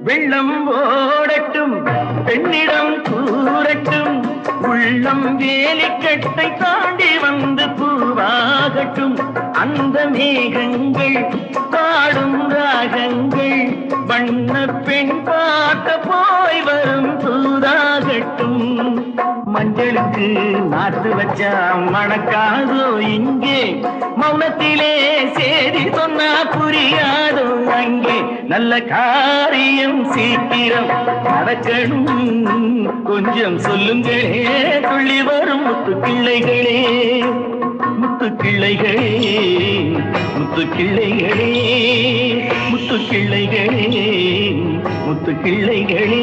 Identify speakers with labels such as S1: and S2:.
S1: வெள்ளம் ஓடட்டும் பெண்ணிடம் கூறட்டும் உள்ளம் வேலிக்கட்டை தாண்டி வந்து பூவாகட்டும் அந்த மேகங்கள் பாடும் ராகங்கள் வண்ண பெண் பார்க்க போய் வரும் தூதாகட்டும் மஞ்சளுக்கு நாட்டு வச்சா மணக்காதோ இங்கே மௌனத்திலே சேதி சொன்னா புரியாதோ அங்கே நல்ல காரியம் சீக்கிரம் நடக்கணும் கொஞ்சம் சொல்லுங்களே துள்ளி வரும் முத்துக்கிள்ளைகளே முத்துக்கிள்ளைகளே முத்துக்கிள்ளைகளே முத்துக்கிள்ளைகளே முத்துக்கிள்ளைகளே